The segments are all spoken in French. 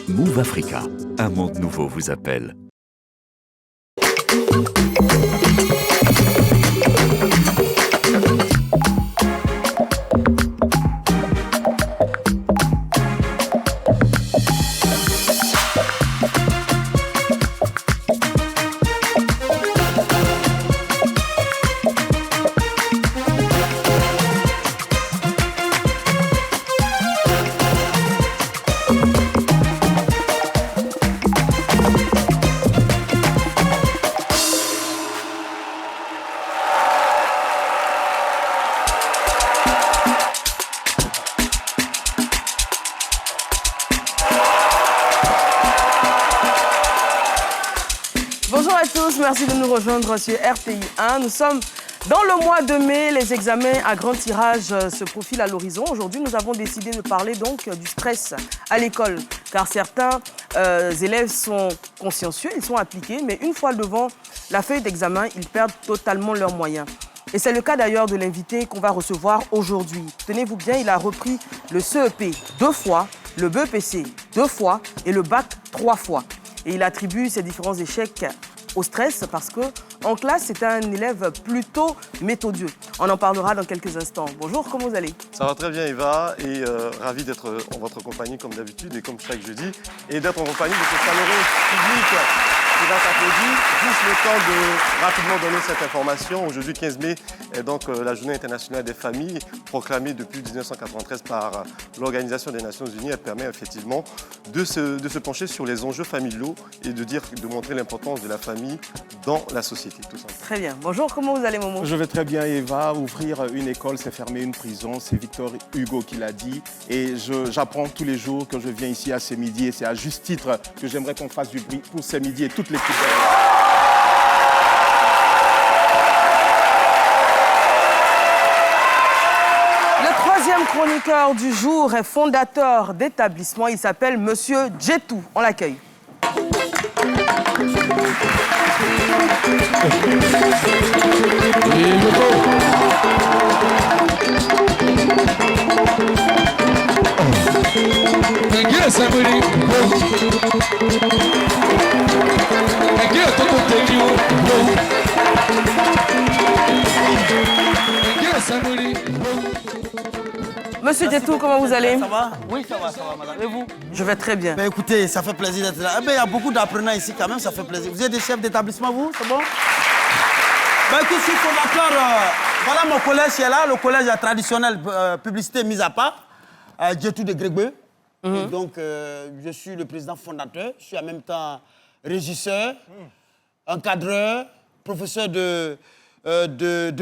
Move Africa, un monde nouveau vous appelle. Merci de nous rejoindre sur RTI 1. Nous sommes dans le mois de mai. Les examens à grand tirage se profilent à l'horizon. Aujourd'hui, nous avons décidé de parler donc du stress à l'école. Car certains élèves sont consciencieux, ils sont appliqués, mais une fois devant la feuille d'examen, ils perdent totalement leurs moyens. Et c'est le cas d'ailleurs de l'invité qu'on va recevoir aujourd'hui. Tenez-vous bien, il a repris le CEP 2 fois, le BEPC 2 fois et le bac 3 fois. Et il attribue ces différents échecs au stress parce qu'en classe, c'est un élève plutôt méthodieux. On en parlera dans quelques instants. Bonjour, comment vous allez? Ça va très bien, Eva, et ravi d'être en votre compagnie comme d'habitude et comme chaque jeudi, et d'être en compagnie de ce chaleureux public qui va s'applaudir. Juste le temps de rapidement donner cette information. Aujourd'hui, 15 mai, est donc la Journée internationale des familles, proclamée depuis 1993 par l'Organisation des Nations Unies. Elle permet effectivement de se pencher sur les enjeux familiaux et de montrer l'importance de la famille dans la société, tout simplement. Très bien. Bonjour, comment vous allez, Momo? Je vais très bien, Eva. Ouvrir une école, c'est fermer une prison. C'est Victor Hugo qui l'a dit. Et j'apprends tous les jours que je viens ici à ce midi. Et c'est à juste titre que j'aimerais qu'on fasse du bruit pour ce midi et toute l'équipe. Le troisième chroniqueur du jour est fondateur d'établissement. Il s'appelle Monsieur Djetou. On l'accueille. Monsieur Djetou, comment vous allez? Ça va? Oui, ça va, madame. Et vous? Je vais très bien. Ben écoutez, ça fait plaisir d'être là. Il y a beaucoup d'apprenants ici quand même, ça fait plaisir. Vous êtes des chefs d'établissement, vous? C'est bon? Ben écoute, je suis fondateur. Voilà mon collège qui est là, le collège traditionnel publicité mise à part, Djetou de Grégbe. Donc, je suis le président fondateur. Je suis en même temps régisseur, encadreur, professeur de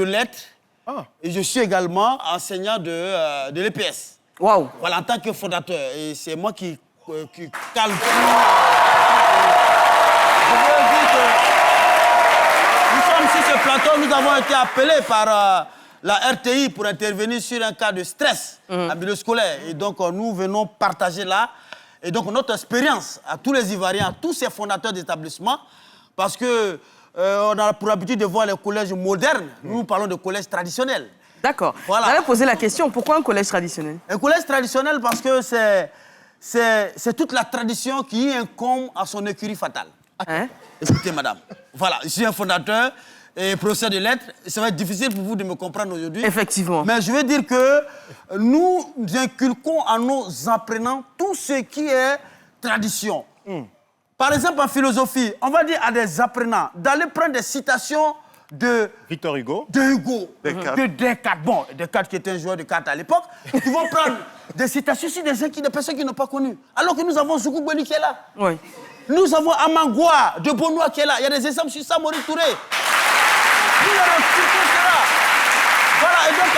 lettres. Ah. Et je suis également enseignant de l'EPS. Waouh! Voilà, en tant que fondateur. Et c'est moi qui calme tout. Je veux dire que nous sommes sur ce plateau, nous avons été appelés par la RTI pour intervenir sur un cas de stress en milieu scolaire. Et donc, nous venons partager là. Et donc, notre expérience à tous les Ivoiriens, à tous ces fondateurs d'établissements, parce que on a pour habitude de voir les collèges modernes. Nous parlons de collèges traditionnels. D'accord. Voilà. J'allais poser la question, pourquoi un collège traditionnel? Un collège traditionnel parce que c'est toute la tradition qui incombe à son écurie fatale. Hein? Écoutez, madame, voilà, je suis un fondateur et professeur de lettres. Ça va être difficile pour vous de me comprendre aujourd'hui. Effectivement. Mais je veux dire que nous inculquons à nos apprenants tout ce qui est tradition. Par exemple, en philosophie, on va dire à des apprenants d'aller prendre des citations de Victor Hugo. De Hugo. Descartes. De Descartes. Bon, Descartes qui était un joueur de cartes à l'époque. Ils vont prendre des citations sur des personnes qui n'ont pas connu. Alors que nous avons Soukou Beli qui est là. Oui. Nous avons Amangua de Bonois qui est là. Il y a des exemples sur Samori Touré. Nous avons tout cela. Voilà, et donc,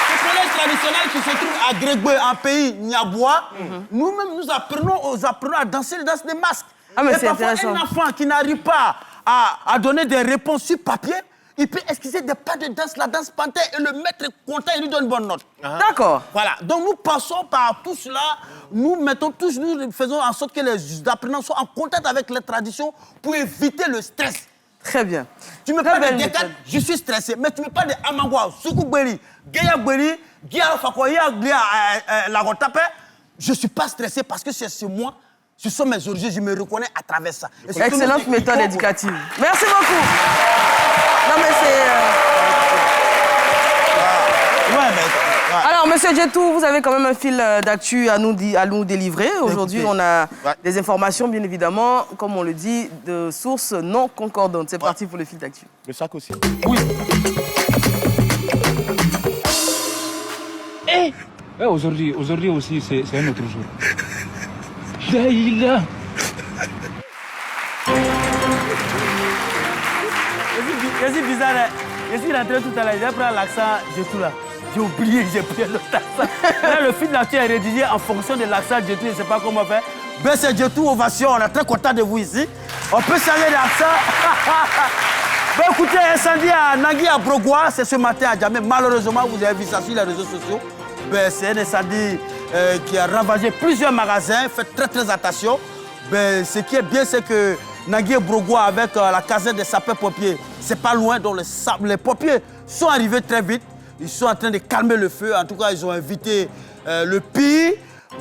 ce collège traditionnel qui se trouve à Grégbe, un pays Niabois, nous-mêmes, nous apprenons aux apprenants à danser les danses des masques. Ah, mais et c'est parfois, intéressant. un enfant qui n'arrive pas à donner des réponses sur papier, il peut esquisser des pas de danse, la danse panthère, et le maître est content, il lui donne une bonne note. D'accord. Voilà, donc nous passons par tout cela, nous faisons en sorte que les apprenants soient en contact avec les traditions pour éviter le stress. Très bien. Tu me Très parles de belle Descartes, méthode. je suis stressé, mais tu me parles de Amangwa, Soukou Beli, Geya Beli, Gia Fakoya, Gia Lagotape, je ne suis pas stressé parce que c'est moi, Ce sont mes origines, je me reconnais à travers ça. Excellente méthode éducative. Merci beaucoup. Non, mais c'est... Alors, Monsieur Djetou, vous avez quand même un fil d'actu à nous délivrer. Aujourd'hui, on a des informations, bien évidemment, comme on le dit, de sources non concordantes. C'est parti pour le fil d'actu. Le sac aussi. Oui. Aujourd'hui aussi, c'est un autre jour. Laïla. C'est bizarre. Je suis rentré tout à l'heure, j'ai pris l'accent Djetou là. J'ai oublié, j'ai pris l'autre accent. Là, le fil d'actu est rédigé en fonction de l'accent Djetou, je ne sais pas comment faire. Ben, c'est Djetou Ovation, on est très content de vous ici. On peut changer d'accent. Ben, écoutez, incendie à Nangui à Brogoua, c'est ce matin à Djamé. Malheureusement, vous avez vu ça sur les réseaux sociaux. Ben, c'est un incendie qui a ravagé plusieurs magasins. Faites très très attention. Ben, ce qui est bien, c'est que Nangui et Brogoua, avec la caserne des sapeurs-pompiers, c'est pas loin. Donc les pompiers sont arrivés très vite. Ils sont en train de calmer le feu. En tout cas, ils ont évité le pire.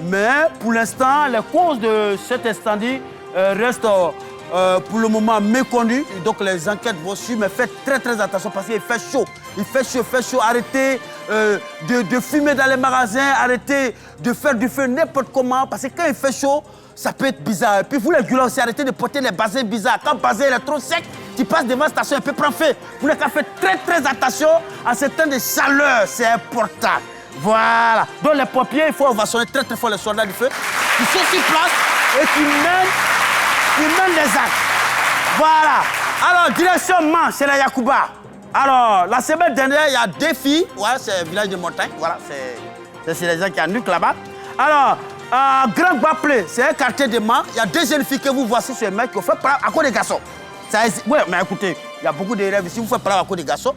Mais pour l'instant, les causes de cet incendie restent pour le moment méconnues. Donc les enquêtes vont suivre. Mais faites très très attention parce qu'il fait chaud. Il fait chaud. Arrêtez de fumer dans les magasins. Arrêtez de faire du feu n'importe comment. Parce que quand il fait chaud, ça peut être bizarre. Et puis vous les gulans aussi, arrêtez de porter les bassins bizarres. Quand le bassin est trop sec, tu passes devant la station, il peut prendre feu. Vous n'avez qu'à faire très très attention à ce temps de chaleur, c'est important. Voilà. Donc les pompiers, il faut ovationner très très fort les soldats du feu qui sont sur place et qui mènent les actes. Voilà. Alors, direction Man, c'est la Yacouba. Alors, la semaine dernière, il y a 2 filles. Voilà, c'est un village de montagne. Voilà, c'est les gens qui ont nuque là-bas. Alors, Grand Baplé, c'est un quartier de Man. Il y a 2 jeunes filles que vous voici sur les mecs qui ont fait par à cause des garçons. Oui, mais écoutez, il y a beaucoup d'élèves ici, vous faites par à cause des garçons.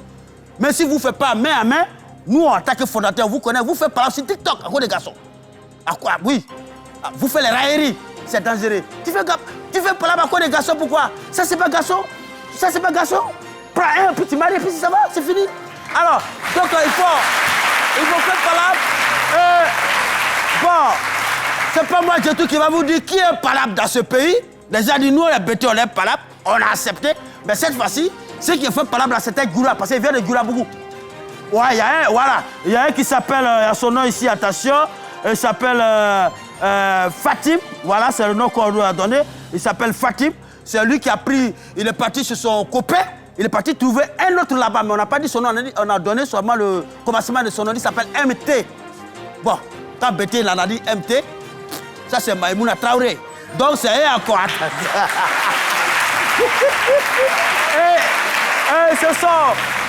Mais si vous ne faites pas main à main, nous, en tant que fondateurs, vous connaissez, vous faites par sur TikTok à cause des garçons. À quoi? Oui. Vous faites les railleries, c'est dangereux. Tu fais par là à cause des garçons, pourquoi? Ça, c'est pas garçon. Ça, c'est pas garçon. Prends un, puis tu maries, puis ça va, c'est fini. Alors, donc, il faut faire par là. Bon, c'est pas moi, Djetou, qui va vous dire qui est palabre dans ce pays. Les gens disent, nous, les bêtés, on est palabre. On a accepté. Mais cette fois-ci, ce qui est fait palabre, c'était Goula, parce qu'il vient de Goula beaucoup. Ouais, il y a un qui s'appelle, son nom ici, attention, il s'appelle Fatim. Voilà, c'est le nom qu'on lui a donné. Il s'appelle Fatim. C'est lui qui a pris, il est parti sur son copain. Il est parti trouver un autre là-bas, mais on n'a pas dit son nom, on a donné seulement le commencement de son nom, il s'appelle MT. Bon, quand Bété il en a dit MT, ça c'est Maïmouna Traoré. Donc c'est eux encore.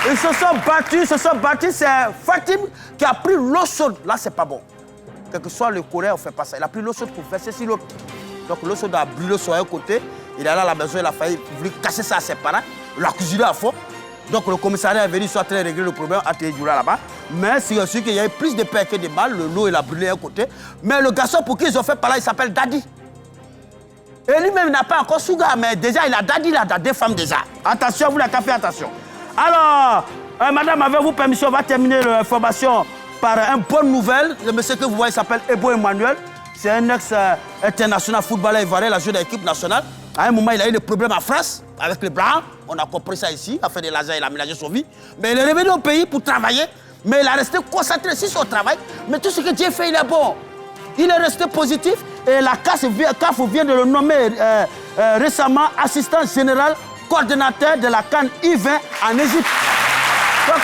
Ils se sont battus, c'est Fatim qui a pris l'eau chaude. Là, c'est pas bon. Quel que soit le Coréen, on ne fait pas ça. Il a pris l'eau chaude pour verser sur l'autre. Donc l'eau chaude a brûlé sur un côté. Il est allé à la maison, il a failli cacher ça à ses parents. Il a cuisiné à fond. Donc le commissariat est venu, ils sont en train de régler le problème à Téjoula là-bas. Mais c'est sûr qu'il y a eu plus de peur que de mal. L'eau, il a brûlé à un côté. Mais le garçon pour qui ils ont fait par là, il s'appelle Daddy. Et lui-même n'a pas encore Souga, mais déjà, il a Daddy là, dans 2 femmes déjà. Attention, vous n'avez qu'à faire attention. Alors, madame, avez-vous permission, on va terminer l'information par une bonne nouvelle. Le monsieur que vous voyez s'appelle Ebo Emmanuel. C'est un ex-international footballeur ivoirien, il a joué dans l'équipe nationale. À un moment, il a eu des problèmes en France avec les Blancs. On a compris ça ici. Il a fait de l'argent, il a ménagé son vie. Mais il est revenu au pays pour travailler. Mais il a resté concentré sur son travail. Mais tout ce que Dieu fait, il est bon. Il est resté positif. Et la CAF vient de le nommer récemment assistant général, coordonnateur de la CAN U20 en Égypte. Donc,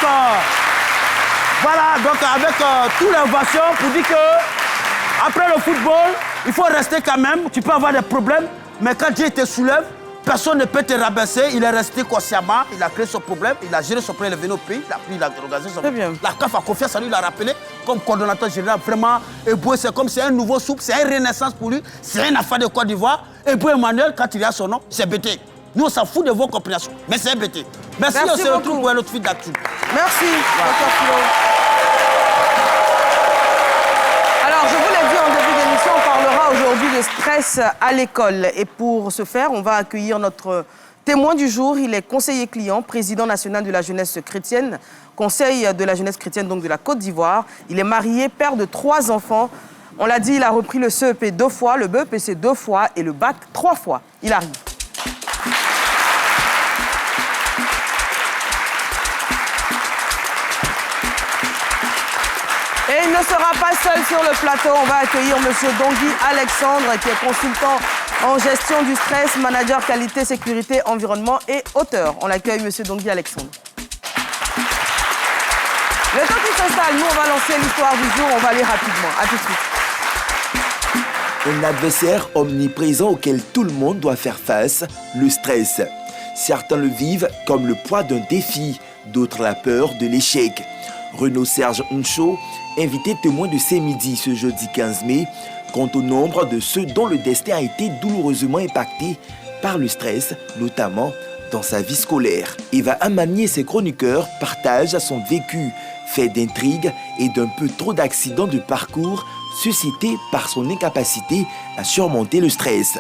voilà, donc avec toute l'innovation pour dire que après le football, il faut rester quand même. Tu peux avoir des problèmes, mais quand Dieu te soulève, personne ne peut te rabaisser. Il est resté consciemment, il a créé son problème, il a géré son problème, il est venu au pays, il a pris l'organisation. La CAF a confiance en lui, il l'a rappelé comme coordonnateur général. Vraiment, Eboué, c'est comme c'est un nouveau souple, c'est une renaissance pour lui, c'est une affaire de Côte d'Ivoire. Eboué Emmanuel, quand il a son nom, c'est BT. Nous, on s'en fout de vos compréhensions, mais c'est BT. Merci, on se retrouve pour un autre fil d'actu. Merci, Dr. Philo. Alors, je vous l'ai dit en début d'émission, on parlera aujourd'hui de stress à l'école. Et pour ce faire, on va accueillir notre témoin du jour. Il est conseiller client, président national de la jeunesse chrétienne, conseil de la jeunesse chrétienne donc de la Côte d'Ivoire. Il est marié, père de 3 enfants. On l'a dit, il a repris le CEP 2 fois, le BEPC 2 fois et le bac 3 fois. Il arrive. Et il ne sera pas seul sur le plateau. On va accueillir M. Dongui Alexandre, qui est consultant en gestion du stress, manager qualité, sécurité, environnement et auteur. On l'accueille, M. Dongui Alexandre. Le temps qui s'installe, nous, on va lancer l'histoire du jour. On va aller rapidement. À tout de suite. Un adversaire omniprésent auquel tout le monde doit faire face, le stress. Certains le vivent comme le poids d'un défi, d'autres la peur de l'échec. Renaud Serge Ncho, invité témoin de ces midis ce jeudi 15 mai, compte au nombre de ceux dont le destin a été douloureusement impacté par le stress, notamment dans sa vie scolaire. Eva Amanier et ses chroniqueurs partagent son vécu, fait d'intrigues et d'un peu trop d'accidents de parcours suscités par son incapacité à surmonter le stress.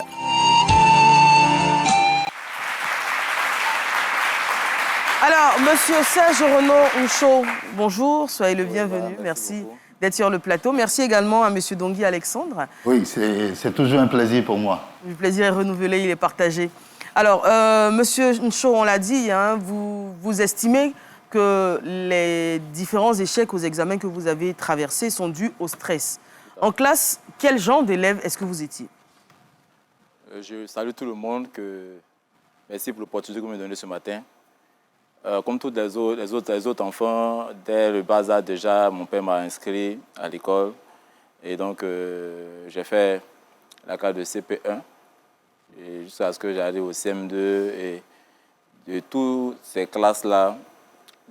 Alors, Monsieur Serge Renaud Ncho, bonjour, soyez le bienvenu. Merci d'être sur le plateau. Merci également à Monsieur Dongui Alexandre. Oui, c'est toujours un plaisir pour moi. Le plaisir est renouvelé, il est partagé. Alors, Monsieur Ncho, on l'a dit, hein, vous estimez que les différents échecs aux examens que vous avez traversés sont dus au stress. En classe, quel genre d'élève est-ce que vous étiez? Je salue tout le monde. Merci pour l'opportunité que vous me donnez ce matin. Comme tous les autres enfants, dès le bas âge déjà, mon père m'a inscrit à l'école. Et donc, j'ai fait la classe de CP1 jusqu'à ce que j'arrive au CM2. Et de toutes ces classes-là,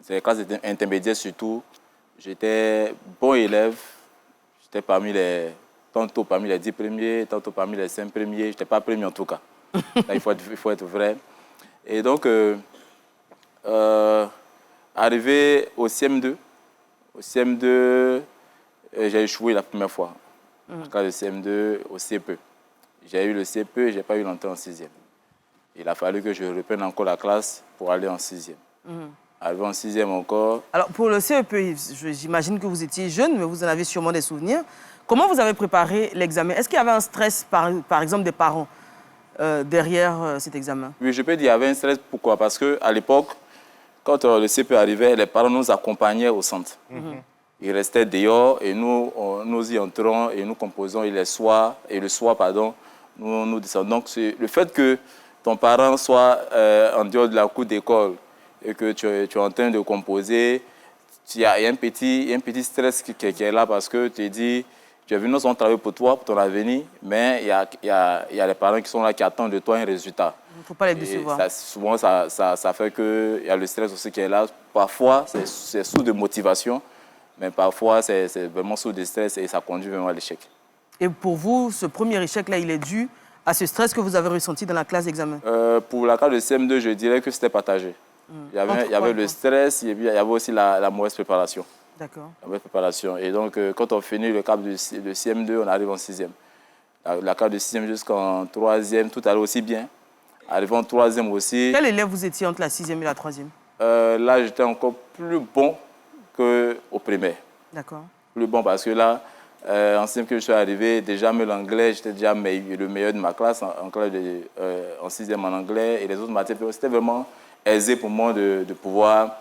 ces classes intermédiaires surtout, j'étais bon élève. J'étais tantôt parmi les 10 premiers, tantôt parmi les 5 premiers. Je n'étais pas premier en tout cas. Là, il faut être vrai. Et donc, arrivé au CM2, j'ai échoué la première fois. En cas de CM2 au CP. J'ai eu le CP, je n'ai pas eu l'entrée en 6e. Il a fallu que je reprenne encore la classe pour aller en 6e. Arrivé en 6e encore. Alors, pour le CEP, j'imagine que vous étiez jeune, mais vous en avez sûrement des souvenirs. Comment vous avez préparé l'examen? Est-ce qu'il y avait un stress, par exemple, des parents derrière cet examen? Oui, je peux dire qu'il y avait un stress. Pourquoi? Parce qu'à l'époque, quand le CP arrivait, les parents nous accompagnaient au centre. Ils restaient dehors et nous y entrons et nous composons. Et le soir, nous descendons. Donc, le fait que ton parent soit en dehors de la cour d'école et que tu es en train de composer, il y a un petit stress qui est là parce que tu te dis, tu es venu dans travail pour toi, pour ton avenir, mais il y a les parents qui sont là, qui attendent de toi un résultat. Il ne faut pas les décevoir. Souvent, ça fait qu'il y a le stress aussi qui est là. Parfois, c'est source de motivation, mais parfois, c'est vraiment source de stress et ça conduit vraiment à l'échec. Et pour vous, ce premier échec-là, il est dû à ce stress que vous avez ressenti dans la classe d'examen? Pour la classe de CM2, je dirais que c'était partagé. Il y avait le stress, et puis il y avait aussi la mauvaise préparation. D'accord. La mauvaise préparation. Et donc, quand on finit le cap de CM2, on arrive en 6e. La cap de 6e jusqu'en 3e, tout allait aussi bien. Arrivé en 3e aussi. Quel élève vous étiez entre la 6e et la 3e? Là, j'étais encore plus bon qu'au primaire. D'accord. Plus bon parce que là, en 6e que je suis arrivé, déjà mais l'anglais, j'étais déjà le meilleur de ma classe en 6e en anglais. Et les autres matières, c'était vraiment aisé pour moi de pouvoir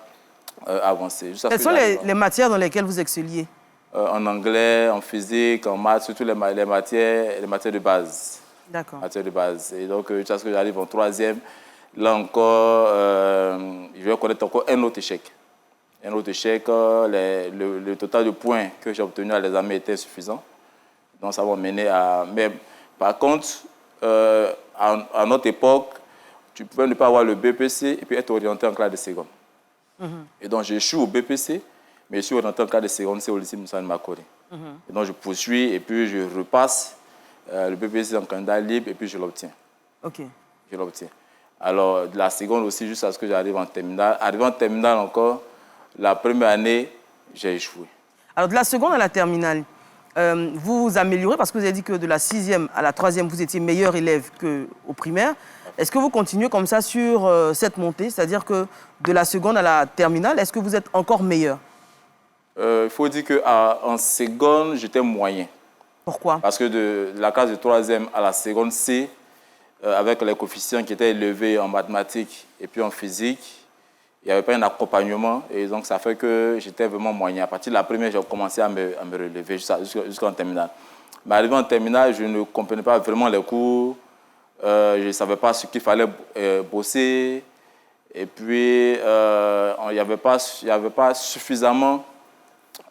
avancer. Quelles sont les matières dans lesquelles vous excelliez? En anglais, en physique, en maths, surtout les matières de base. D'accord. Matières de base. Et donc, jusqu'à ce que j'arrive en 3e, là encore, je vais connaître encore un autre échec. Un autre échec, le total de points que j'ai obtenu à l'examen était suffisant. Donc, ça m'a mené à... Mais par contre, à notre époque, tu pouvais ne pas avoir le BPC et puis être orienté en classe de seconde. Et donc, j'échoue au BPC, mais je suis orienté en classe de seconde, c'est au lycée Moussa Makori. Et donc, je poursuis et puis je repasse le BPC en candidat libre et puis je l'obtiens. OK. Je l'obtiens. Alors, de la seconde aussi, jusqu'à ce que j'arrive en terminale. Arrivé en terminale encore, la première année, j'ai échoué. Alors, de la seconde à la terminale, vous vous améliorez parce que vous avez dit que de la 6e à la 3e, vous étiez meilleur élève qu'au primaire. Est-ce que vous continuez comme ça sur cette montée? C'est-à-dire que de la seconde à la terminale, est-ce que vous êtes encore meilleur? Il faut dire qu'en seconde, j'étais moyen. Pourquoi? Parce que de la classe de 3e à la seconde C, avec les coefficients qui étaient élevés en mathématiques et puis en physique, il n'y avait pas un accompagnement. Et donc, ça fait que j'étais vraiment moyen. À partir de la première, j'ai commencé à me relever jusqu'en terminale. Mais arrivé en terminale, je ne comprenais pas vraiment les cours. Je ne savais pas ce qu'il fallait bosser. Et puis, il n'y avait pas suffisamment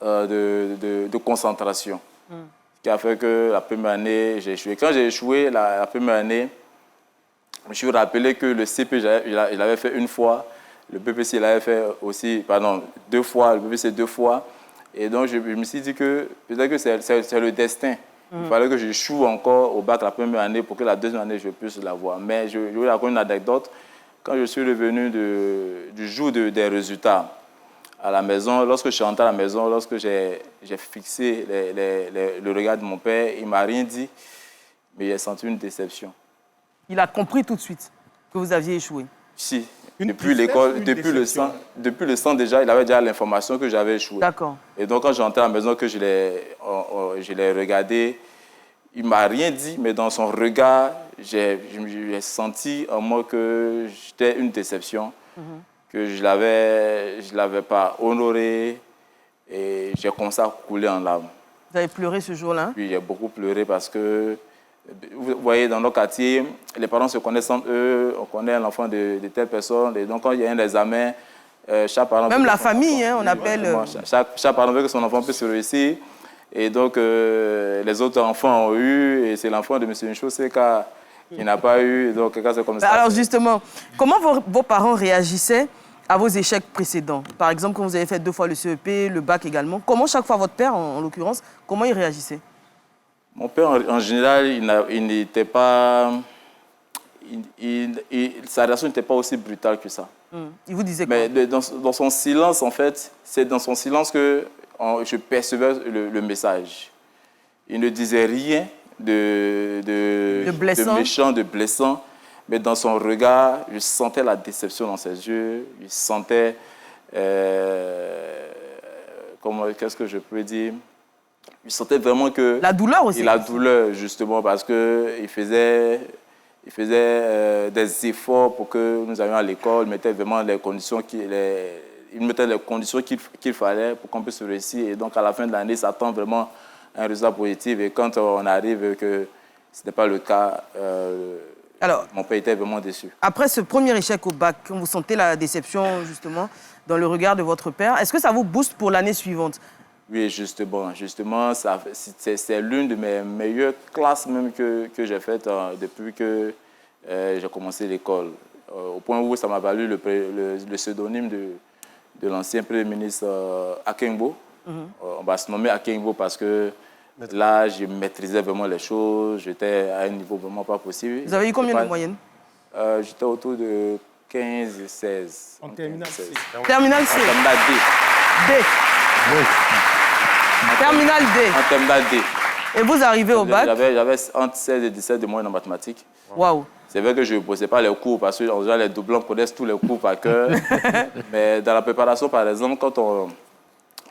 de concentration. Ce qui a fait que la première année, j'ai échoué. Quand j'ai échoué, la première année, je me suis rappelé que le CP, il avait fait une fois. Le BPC, il avait fait aussi, 2 fois. Le BPC, 2 fois. Et donc, je me suis dit que peut-être que c'est le destin. Il fallait que j'échoue encore au bac la première année pour que la deuxième année, je puisse l'avoir. Mais je vais raconter une anecdote. Quand je suis revenu du jour des résultats à la maison, lorsque je suis rentré à la maison, lorsque j'ai fixé le regard de mon père, il ne m'a rien dit, mais j'ai senti une déception. Il a compris tout de suite que vous aviez échoué. Si. Depuis l'école, depuis le sang déjà, il avait déjà l'information que j'avais échoué. D'accord. Et donc, quand j'entrais à la maison, que je l'ai regardé, il ne m'a rien dit, mais dans son regard, j'ai senti en moi que j'étais une déception, que je ne l'avais pas honoré, et j'ai commencé à couler en larmes. Vous avez pleuré ce jour-là? Puis j'ai beaucoup pleuré parce que, vous voyez, dans nos quartiers, les parents se connaissent entre eux, on connaît l'enfant de telle personne, et donc quand il y a un examen, chaque parent... Même la famille, on appelle... Chaque parent veut que son enfant puisse réussir, et donc les autres enfants ont eu, et c'est l'enfant de M. Nchoseka qui n'a pas eu, donc c'est comme ça. Alors justement, comment vos parents réagissaient à vos échecs précédents? Par exemple, quand vous avez fait 2 fois le CEP, le bac également, comment chaque fois votre père, en l'occurrence, comment il réagissait? Mon père, en général, il n'était pas... sa réaction n'était pas aussi brutale que ça. Il vous disait quoi? Mais dans son silence, en fait, c'est dans son silence que je percevais le message. Il ne disait rien de méchant, de blessant, mais dans son regard, je sentais la déception dans ses yeux, je sentais... qu'est-ce que je peux dire? Je sentais vraiment que... La douleur aussi. La douleur, justement, parce qu'il faisait des efforts pour que nous allions à l'école, il mettait vraiment les conditions qu'il fallait pour qu'on puisse réussir. Et donc, à la fin de l'année, ça tend vraiment à un résultat positif. Et quand on arrive que ce n'est pas le cas, alors, mon père était vraiment déçu. Après ce premier échec au bac, vous sentez la déception, justement, dans le regard de votre père. Est-ce que ça vous booste pour l'année suivante? Oui, justement, c'est l'une de mes meilleures classes même que j'ai faites depuis que j'ai commencé l'école. Au point où ça m'a valu le pseudonyme de l'ancien Premier ministre Akengbo. On va se nommer Akengbo parce que là, je maîtrisais vraiment les choses. J'étais à un niveau vraiment pas possible. Vous avez eu combien de moyenne? J'étais autour de 15 et 16. En terminale C. Terminale C. En terminale D. D. Terminale D. En terminale D. Et vous arrivez au bac? J'avais entre 16 et 17 de moyenne en mathématiques. Waouh. C'est vrai que je ne posais pas les cours parce que en général, les doublons connaissent tous les cours par cœur. Mais dans la préparation, par exemple, quand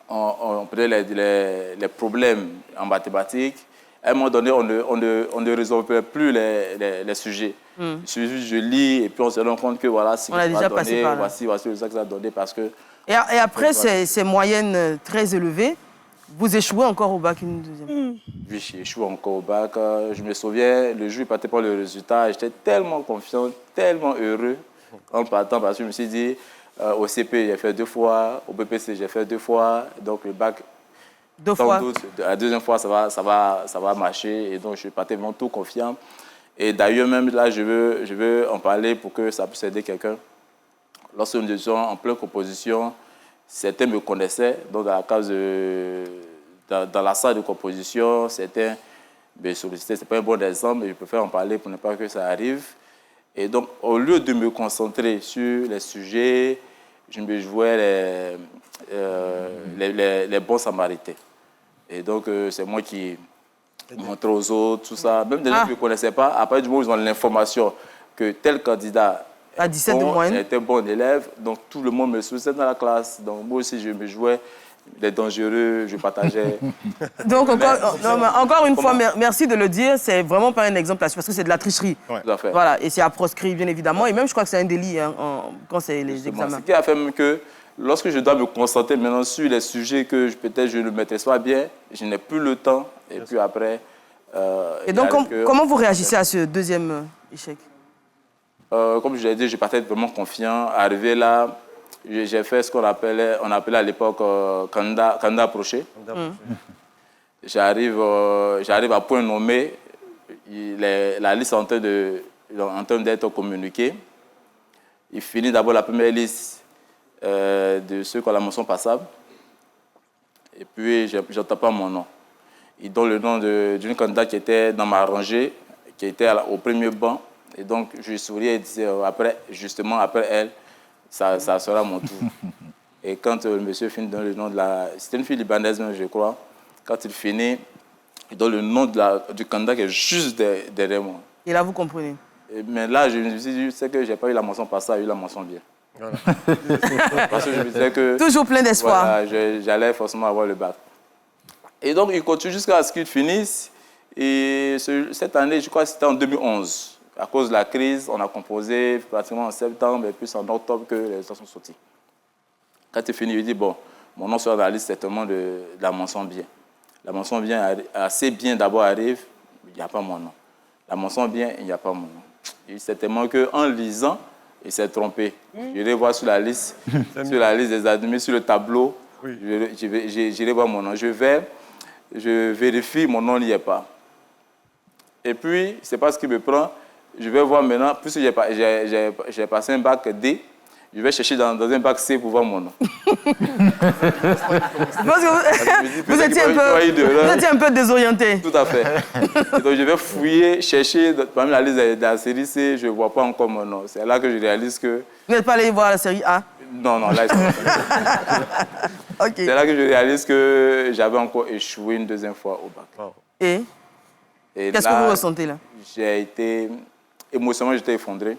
on prenait les problèmes en mathématiques, à un moment donné, on ne résolvait plus les sujets. Je lis et puis on se rend compte que voilà ce que ça va donner, voici le résultat que ça va donner parce que... Et après ces moyennes très élevées, vous échouez encore au bac une deuxième? Oui, j'ai échoué encore au bac. Je me souviens, le jour où il partait pour le résultat, j'étais tellement confiant, tellement heureux en partant parce que je me suis dit, au CP, j'ai fait 2 fois, au BPC, j'ai fait 2 fois, donc le bac, 2 fois. Doute, la deuxième fois, ça va marcher, et donc je partais vraiment tout confiant. Et d'ailleurs, même là, je veux en parler pour que ça puisse aider quelqu'un. Lorsque nous étions en pleine composition, certains me connaissaient, donc dans la salle de composition, certains me sollicitaient. Ce n'est pas un bon exemple, mais je préfère en parler pour ne pas que ça arrive. Et donc, au lieu de me concentrer sur les sujets, je me jouais les bons samaritains. Et donc, c'est moi qui montrais aux autres, tout ça. Même des gens qui ne me connaissaient pas, après du moment où ils ont l'information que tel candidat à 17 de moyenne. J'étais bon élève, donc tout le monde me sollicitait dans la classe. Donc moi aussi, je me jouais il est dangereux, je partageais. Donc, encore une fois, merci de le dire. C'est vraiment pas un exemple là-dessus, parce que c'est de la tricherie. Ouais. Tout à fait. Voilà, et c'est à proscrire, bien évidemment. Et même, je crois que c'est un délit hein, quand c'est les examens. Ce qui a fait même que, lorsque je dois me concentrer maintenant sur les sujets que peut-être je ne maîtrise pas bien, je n'ai plus le temps. Et puis après... et donc, comment vous réagissez à ce deuxième échec? Comme je l'ai dit, je partais vraiment confiant. Arrivé là, j'ai fait ce qu'on appelait à l'époque candidat approché. J'arrive à point nommé. La liste est en train d'être communiquée. Il finit d'abord la première liste de ceux qui ont la mention passable. Et puis, je n'entends pas mon nom. Il donne le nom d'une candidate qui était dans ma rangée, qui était au premier banc. Et donc, je souriais et disais, après elle, ça sera mon tour. Et quand le monsieur finit dans le nom de la... C'était une fille libanaise, je crois. Quand il finit, il donne le nom du candidat qui est juste derrière moi. Et là, vous comprenez? Mais là, je me suis dit, c'est que je n'ai pas eu la mention passable, j'ai eu la mention bien. Voilà. Parce que je me disais que... Toujours plein d'espoir. Voilà, j'allais forcément avoir le bac. Et donc, il continue jusqu'à ce qu'il finisse. Et cette année, je crois que c'était en 2011. À cause de la crise, on a composé pratiquement en septembre et puis en octobre que les résultats sont sortis. Quand il finit, il dit, bon, mon nom sur la liste, certainement de la mention bien. La mention bien, assez bien d'abord arrive, il n'y a pas mon nom. La mention bien, il n'y a pas mon nom. Et certainement qu'en lisant, il s'est trompé. Je vais voir sur la liste des admis, sur le tableau, j'irai voir mon nom. Je vérifie, mon nom n'y est pas. Et puis, c'est pas ce qui me prend. Je vais voir maintenant, puisque j'ai passé un bac D, je vais chercher dans un bac C pour voir mon nom. Vous étiez un peu désorienté. Tout à fait. Et donc je vais fouiller, chercher parmi la liste de la série C, je ne vois pas encore mon nom. C'est là que je réalise que... Vous n'êtes pas allé voir la série A? Non, là, okay. C'est là que je réalise que j'avais encore échoué une deuxième fois au bac. Wow. Et qu'est-ce que vous ressentez là? J'ai été... Émotionnellement, j'étais effondré.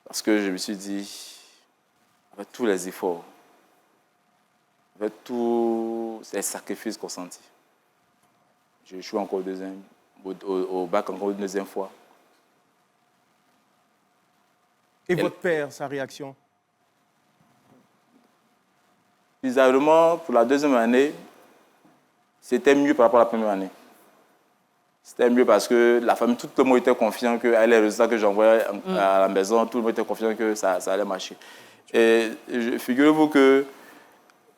Parce que je me suis dit, avec tous les efforts, avec tous les sacrifices consentis, j'ai échoué encore au bac encore une deuxième fois. Et votre père, sa réaction? Bizarrement, pour la deuxième année, c'était mieux par rapport à la première année. C'était mieux parce que la famille, tout le monde était confiant que les résultats que j'envoyais à la maison, tout le monde était confiant que ça allait marcher. Et figurez-vous que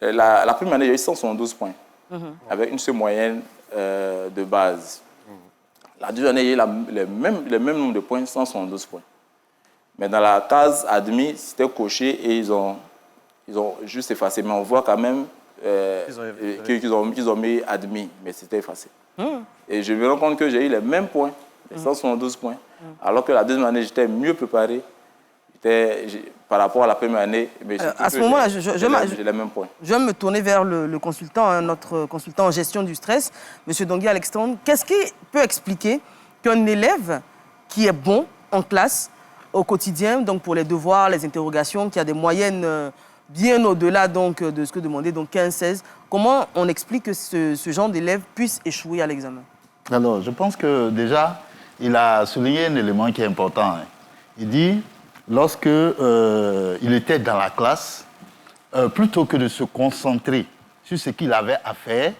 la première année, il y a eu 172 points, avec une seule moyenne de base. La deuxième année, il y a eu le même nombre de points, 172 points. Mais dans la case admis, c'était coché et ils ont juste effacé. Mais on voit quand même qu'ils ont mis admis, mais c'était effacé. Et je me rends compte que j'ai eu les mêmes points, les 172 points, alors que la deuxième année, j'étais mieux préparé par rapport à la première année. Mais à ce moment-là, j'ai les mêmes points. Je vais me tourner vers le consultant, notre consultant en gestion du stress, M. Dongui Alexandre. Qu'est-ce qui peut expliquer qu'un élève qui est bon en classe, au quotidien, donc pour les devoirs, les interrogations, qui a des moyennes bien au-delà donc, de ce que demandait, donc 15-16, comment on explique que ce genre d'élève puisse échouer à l'examen? Alors, je pense que déjà, il a souligné un élément qui est important. Il dit, lorsque il était dans la classe, plutôt que de se concentrer sur ce qu'il avait à faire,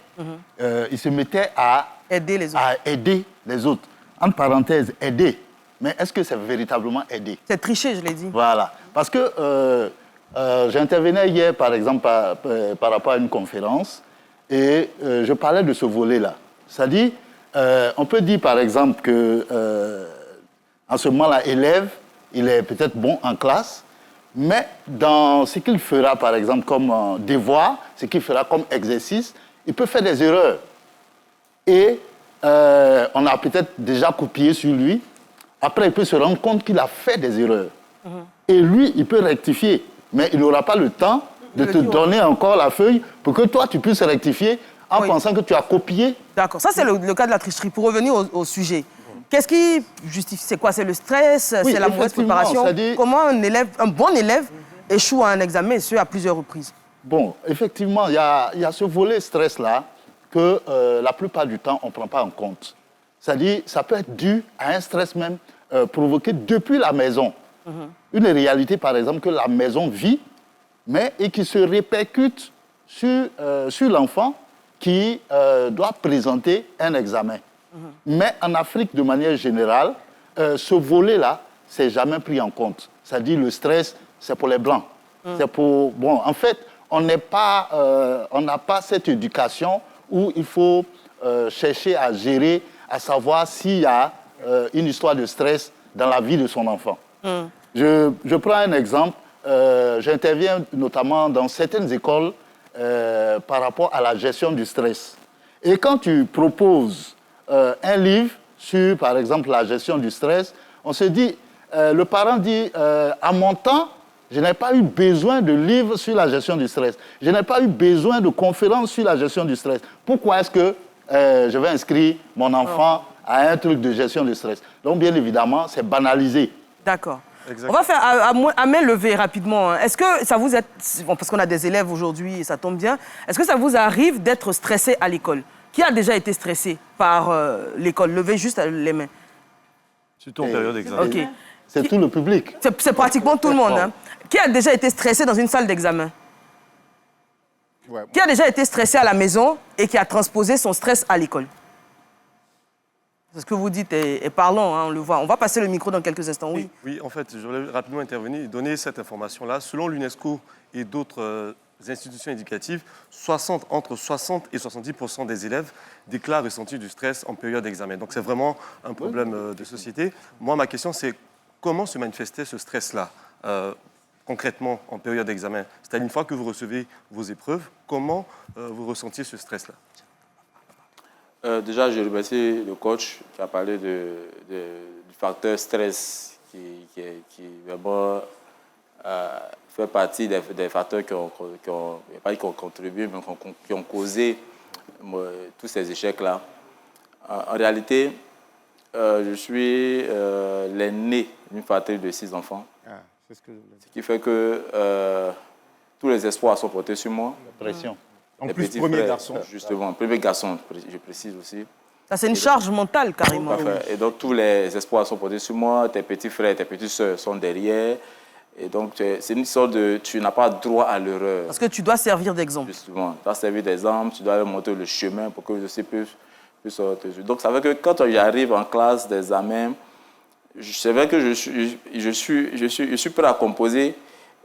il se mettait à aider les autres. Entre parenthèses, aider. Mais est-ce que c'est véritablement aider? C'est tricher, je l'ai dit. Voilà. Parce que j'intervenais hier, par exemple, par rapport à une conférence, et je parlais de ce volet-là. C'est-à-dire, on peut dire, par exemple, que en ce moment-là, élève, il est peut-être bon en classe, mais dans ce qu'il fera, par exemple, comme devoir, ce qu'il fera comme exercice, il peut faire des erreurs. Et on a peut-être déjà copié sur lui. Après, il peut se rendre compte qu'il a fait des erreurs. Et lui, il peut rectifier. Mais il n'aura pas le temps de te donner encore la feuille pour que toi, tu puisses rectifier en pensant que tu as copié. D'accord. Ça, c'est le cas de la tricherie. Pour revenir au sujet, qu'est-ce qui justifie? C'est quoi? C'est le stress? C'est la mauvaise préparation? Comment un bon élève échoue à un examen, et ce, à plusieurs reprises? Bon, effectivement, il y a ce volet stress-là que la plupart du temps, on ne prend pas en compte. C'est-à-dire, ça peut être dû à un stress même provoqué depuis la maison. Une réalité, par exemple, que la maison vit, et qui se répercute sur l'enfant qui doit présenter un examen. Mais en Afrique, de manière générale, ce volet-là, c'est jamais pris en compte. C'est-à-dire, le stress, c'est pour les Blancs. C'est pour... Bon, en fait, on n'a pas cette éducation où il faut chercher à gérer, à savoir s'il y a une histoire de stress dans la vie de son enfant. Je prends un exemple. J'interviens notamment dans certaines écoles par rapport à la gestion du stress. Et quand tu proposes un livre sur, par exemple, la gestion du stress, on se dit, le parent dit, à mon temps, je n'ai pas eu besoin de livres sur la gestion du stress. Je n'ai pas eu besoin de conférences sur la gestion du stress. Pourquoi est-ce que je vais inscrire mon enfant à un truc de gestion du stress? Donc, bien évidemment, c'est banalisé. D'accord. On va faire à main levée rapidement. Est-ce que ça vous est... Bon, parce qu'on a des élèves aujourd'hui et ça tombe bien. Est-ce que ça vous arrive d'être stressé à l'école? Qui a déjà été stressé par l'école? Levez juste les mains. Surtout en période d'examen. OK. C'est tout le public. C'est pratiquement tout le monde. Hein. Qui a déjà été stressé dans une salle d'examen? Qui a déjà été stressé à la maison et qui a transposé son stress à l'école? Ce que vous dites est parlant, hein, on le voit. On va passer le micro dans quelques instants, oui. Oui, en fait, je voulais rapidement intervenir et donner cette information-là. Selon l'UNESCO et d'autres institutions éducatives, entre 60 et 70% des élèves déclarent ressentir du stress en période d'examen. Donc c'est vraiment un problème de société. Moi, ma question, c'est comment se manifestait ce stress-là concrètement en période d'examen? C'est-à-dire une fois que vous recevez vos épreuves, comment vous ressentiez ce stress-là? Déjà, je remercie le coach qui a parlé du facteur stress qui vraiment fait partie des facteurs qui ont contribué, mais qui ont causé tous ces échecs-là. En réalité, je suis l'aîné d'une fratrie de 6 enfants. C'est ce qui fait que tous les espoirs sont portés sur moi. La pression. En plus, premier garçon. Justement, premier garçon, je précise aussi. Ça, c'est une charge mentale, carrément. Et donc, tous les espoirs sont portés sur moi. Tes petits frères, tes petites sœurs sont derrière. Et donc, c'est une sorte de... Tu n'as pas droit à l'erreur. Parce que tu dois servir d'exemple. Justement, tu dois servir d'exemple, tu dois leur montrer le chemin pour que je puisse donc, ça veut dire que quand j'arrive en classe d'examen, c'est vrai que je suis prêt à composer,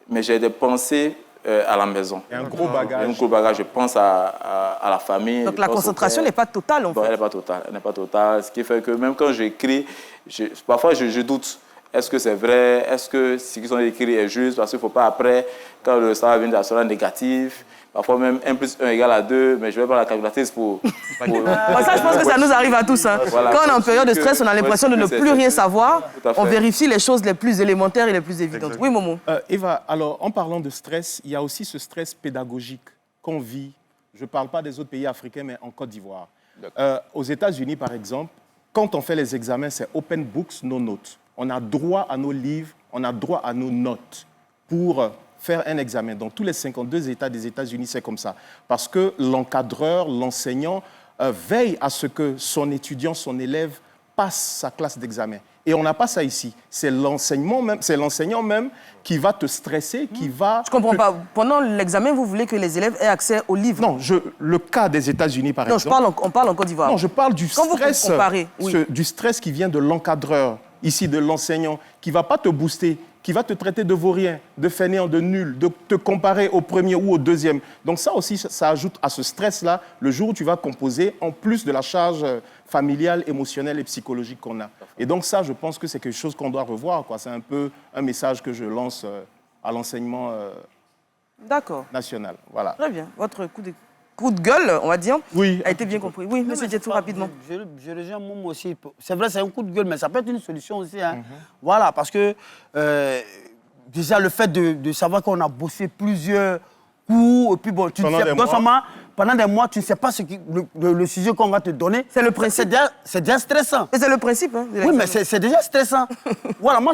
mais j'ai des pensées à la maison. Et un gros bagage. Un gros bagage. Je pense à la famille. Donc la concentration n'est pas totale, en fait. Elle n'est pas totale. Elle n'est pas totale. Ce qui fait que même quand j'écris, parfois je doute. Est-ce que c'est vrai? Est-ce que ce qu'ils ont écrit est juste? Parce qu'il ne faut pas après, quand le résultat vient sera négatif, parfois même 1 + 1 = 2, mais je vais prendre la calculatrice pour... Ça, je pense que ça nous arrive à tous. Hein. Voilà. Quand on est en période de stress, on a l'impression de ne plus rien savoir. On vérifie les choses les plus élémentaires et les plus évidentes. Oui, Momo. Eva, alors, en parlant de stress, il y a aussi ce stress pédagogique qu'on vit. Je ne parle pas des autres pays africains, mais en Côte d'Ivoire. Aux États-Unis, par exemple, quand on fait les examens, c'est open books, no notes. On a droit à nos livres, on a droit à nos notes pour faire un examen. Dans tous les 52 États des États-Unis, c'est comme ça. Parce que l'encadreur, l'enseignant veille à ce que son étudiant, son élève passe sa classe d'examen. Et on n'a pas ça ici. C'est l'enseignant même qui va te stresser, qui va... Je ne comprends pas. Pendant l'examen, vous voulez que les élèves aient accès aux livres? Non, le cas des États-Unis, par exemple... Non, on parle en Côte d'Ivoire. Non, je parle du stress, vous comparez, oui. du stress qui vient de l'encadreur, ici de l'enseignant, qui ne va pas te booster, qui va te traiter de vaurien, de fainéant, de nul, de te comparer au premier ou au deuxième. Donc ça aussi, ça ajoute à ce stress-là le jour où tu vas composer, en plus de la charge familiale, émotionnelle et psychologique qu'on a. Et donc ça, je pense que c'est quelque chose qu'on doit revoir, quoi. C'est un peu un message que je lance à l'enseignement national. Voilà. Très bien. Votre coup de gueule, on va dire, oui, a été bien compris. Oui, monsieur Djetou, rapidement. Je rejoins Momo aussi. C'est vrai, c'est un coup de gueule, mais ça peut être une solution aussi. Hein. Voilà, parce que déjà, le fait de savoir qu'on a bossé plusieurs cours, et puis bon, tu ne sais pas seulement pendant des mois, tu ne sais pas le sujet qu'on va te donner. C'est le principe. C'est déjà stressant. Et c'est le principe. Hein, oui, mais c'est déjà stressant. Voilà, moi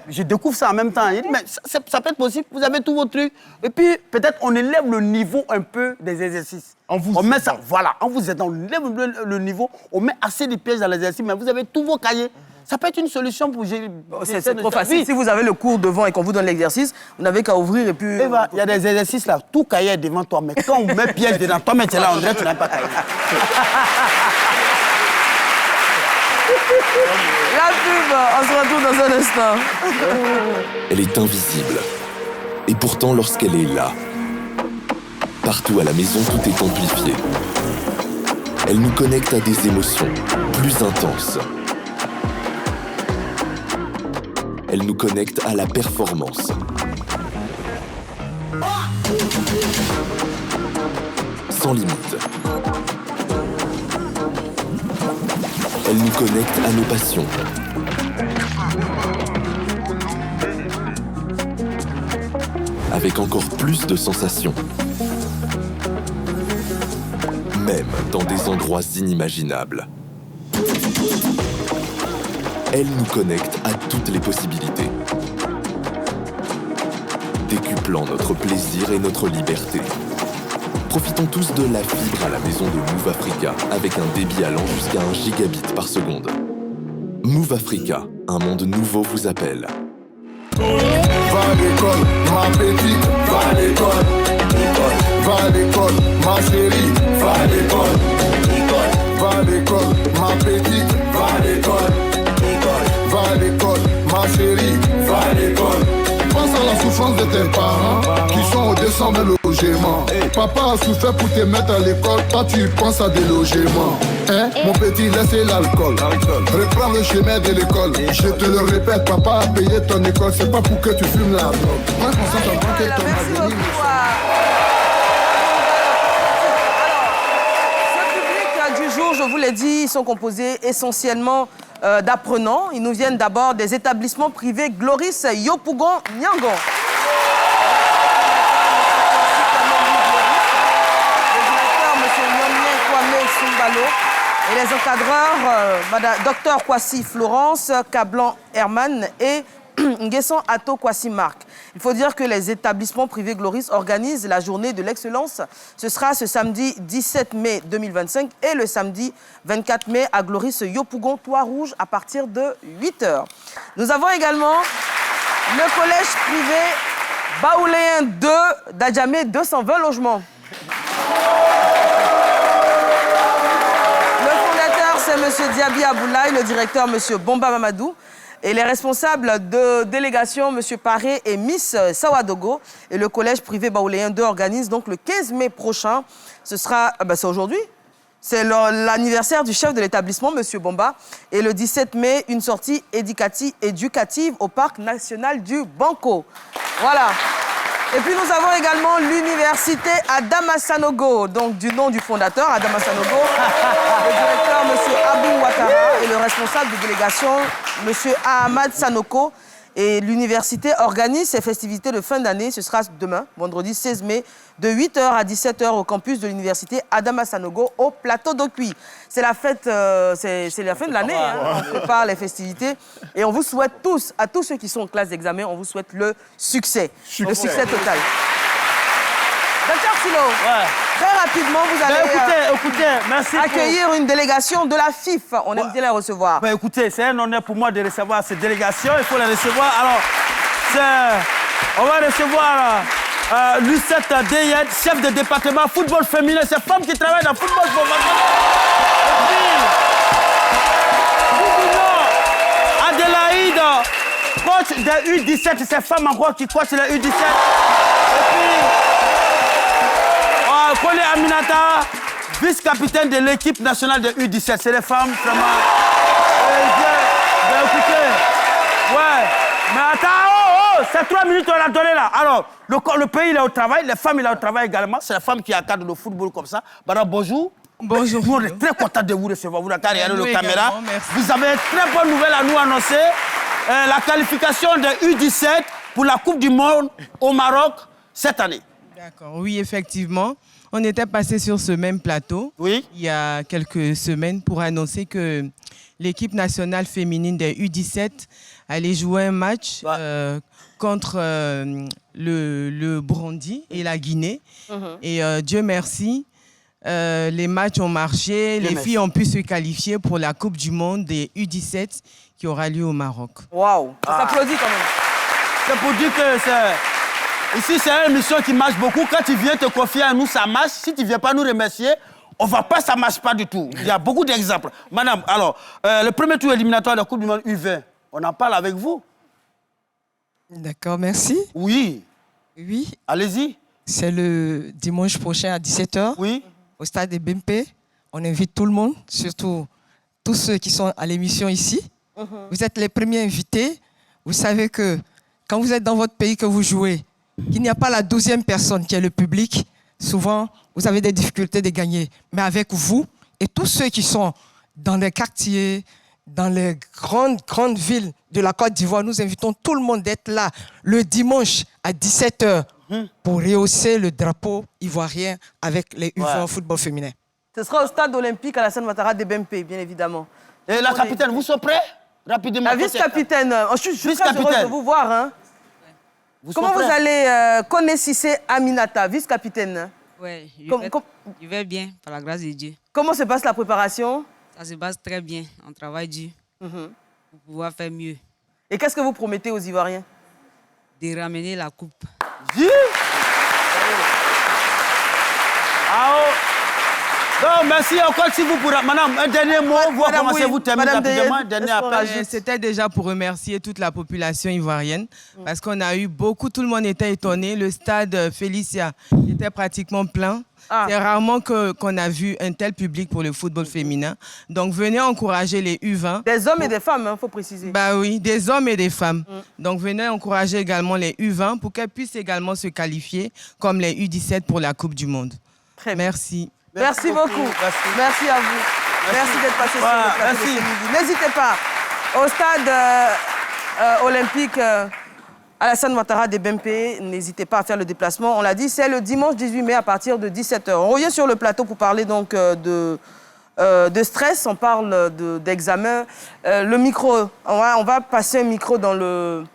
je découvre ça en même temps. Je dis, mais ça peut être possible, vous avez tous vos trucs. Et puis, peut-être on élève le niveau un peu des exercices. On met ça, voilà, on vous aide, on lève le niveau, on met assez de pièges dans l'exercice, mais vous avez tous vos cahiers. Ça peut être une solution pour gérer. C'est trop facile. Si vous avez le cours devant et qu'on vous donne l'exercice, vous n'avez qu'à ouvrir et puis... Il y a des exercices là, tout cahier est devant toi, mais quand on met piège dedans, toi, mais tu es là, on dirait que tu n'as pas cahier. La pub, on se retrouve dans un instant. Elle est invisible. Et pourtant, lorsqu'elle est là, partout à la maison, tout est amplifié. Elle nous connecte à des émotions plus intenses. Elle nous connecte à la performance. Sans limite. Elle nous connecte à nos passions. Avec encore plus de sensations. Même dans des endroits inimaginables. Elle nous connecte à toutes les possibilités, décuplant notre plaisir et notre liberté. Profitons tous de la fibre à la maison de Move Africa, avec un débit allant jusqu'à 1 gigabit par seconde. Move Africa, un monde nouveau vous appelle. Va à l'école, ma petite, va à l'école. Va à l'école, ma chérie, va à l'école. Va à l'école, ma petite, va à l'école. Va à l'école, ma chérie, va à l'école. Pense à la souffrance de tes parents qui sont au-dessus de logement. Papa a souffert pour te mettre à l'école, toi tu penses à des logements. Hein? Mon petit, laissez l'alcool. Reprends le chemin de l'école. Je te le répète, papa a payé ton école, c'est pas pour que tu fumes la drogue. Moi, je pense à toi que ton avenir. Ce public du jour, je vous l'ai dit, ils sont composés essentiellement d'apprenants. Ils nous viennent d'abord des établissements privés Gloris Yopougon Nyangon. Le directeur, M. Nyomien Kwame Sumbalo. Et les encadreurs, Dr Kwasi Florence, Kablan Herman et Nguesson Ato Kwasi Marc. Il faut dire que les établissements privés Gloris organisent la journée de l'excellence. Ce sera ce samedi 17 mai 2025 et le samedi 24 mai à Gloris Yopougon, Toit Rouge, à partir de 8h. Nous avons également le collège privé Baouléen 2 d'Adjamé, 220 logements. Le fondateur, c'est M. Diaby Aboulaye, le directeur, M. Bomba Mamadou. Et les responsables de délégation, M. Paré et Miss Sawadogo. Et le collège privé Baouléen 2 organise donc le 15 mai prochain. Ce sera, c'est aujourd'hui. C'est l'anniversaire du chef de l'établissement, M. Bomba. Et le 17 mai, une sortie éducative au parc national du Banco. Voilà. Et puis nous avons également l'université Adama Sanogo, donc du nom du fondateur, Adama Sanogo, le directeur, M. Abou Ouattara, et le responsable de délégation, M. Ahmad Sanoko. Et l'université organise ses festivités de fin d'année. Ce sera demain, vendredi 16 mai, de 8h à 17h au campus de l'université Adama Sanogo au plateau d'Okui. C'est la fête, c'est la fin de l'année. Hein. On prépare les festivités. Et on vous souhaite tous, à tous ceux qui sont en classe d'examen, on vous souhaite le succès. Le succès total. Docteur Silo, très rapidement, vous allez écoutez, merci accueillir une délégation de la FIF. On aime bien les recevoir. Écoutez, c'est un honneur pour moi de recevoir cette délégation. Il faut les recevoir. Alors, on va recevoir Lucette Deyed, chef de département football féminin. C'est femme qui travaille dans le football féminin. Adélaïde, coach de U17. C'est femme encore qui coach les U17. Et puis, Kole Aminata, vice-capitaine de l'équipe nationale de U17. C'est les femmes, vraiment. Écoutez, mais attends, c'est 3 minutes on l'a donné là. Alors, le pays il est au travail, les femmes il est au travail également. C'est la femme qui encadre le football comme ça. Madame, bonjour. Bonjour. On est très content de vous recevoir. Vous regardez la caméra. Merci. Vous avez une très bonne nouvelle à nous annoncer. La qualification de U17 pour la Coupe du Monde au Maroc cette année. D'accord, oui, effectivement. On était passé sur ce même plateau il y a quelques semaines pour annoncer que l'équipe nationale féminine des U17 allait jouer un match contre le Burundi et la Guinée. Et Dieu merci, les matchs ont marché, les filles ont pu se qualifier pour la Coupe du Monde des U17 qui aura lieu au Maroc. Waouh, ça s'applaudit quand même. C'est pour dire que ici, c'est une mission qui marche beaucoup. Quand tu viens te confier à nous, ça marche. Si tu ne viens pas nous remercier, on ne va pas, ça ne marche pas du tout. Il y a beaucoup d'exemples. Madame, alors, le premier tour éliminatoire de la Coupe du Monde U20, on en parle avec vous? D'accord, merci. Oui. Oui. Allez-y. C'est le dimanche prochain à 17h. Oui. Au stade de BMP. On invite tout le monde, surtout tous ceux qui sont à l'émission ici. Vous êtes les premiers invités. Vous savez que quand vous êtes dans votre pays que vous jouez, qu'il n'y a pas la 12e personne qui est le public, souvent, vous avez des difficultés de gagner. Mais avec vous et tous ceux qui sont dans les quartiers, dans les grandes villes de la Côte d'Ivoire, nous invitons tout le monde d'être là le dimanche à 17h pour rehausser le drapeau ivoirien avec les U20 football féminin. Ce sera au stade olympique Alassane Ouattara de BMP, bien évidemment. Et la capitaine, vous êtes prêts? Rapidement. La vice-capitaine, je suis très heureuse de vous voir. Hein. Comment vous allez, Koné Cissé Aminata, vice-capitaine? Oui, je vais bien, par la grâce de Dieu. Comment se passe la préparation? Ça se passe très bien, on travaille dur pour pouvoir faire mieux. Et qu'est-ce que vous promettez aux Ivoiriens? De ramener la coupe. Non, merci encore si vous pourrez. Madame, un dernier mot, vous commencez, vous terminez rapidement. Dernier appel. C'était déjà pour remercier toute la population ivoirienne parce qu'on a eu beaucoup, tout le monde était étonné. Le stade Félicia était pratiquement plein. C'est rarement qu'on a vu un tel public pour le football féminin. Donc venez encourager les U20. Des hommes et des femmes, il faut préciser. Bah oui, des hommes et des femmes. Donc venez encourager également les U20 pour qu'elles puissent également se qualifier comme les U17 pour la Coupe du Monde. Très bien. Merci. Merci beaucoup. Merci à vous. Merci d'être passé sur le plateau de ce midi. N'hésitez pas, au stade olympique Alassane Ouattara de BMP, n'hésitez pas à faire le déplacement. On l'a dit, c'est le dimanche 18 mai à partir de 17h. On revient sur le plateau pour parler donc de stress. On parle d'examen. Le micro, on va passer un micro dans le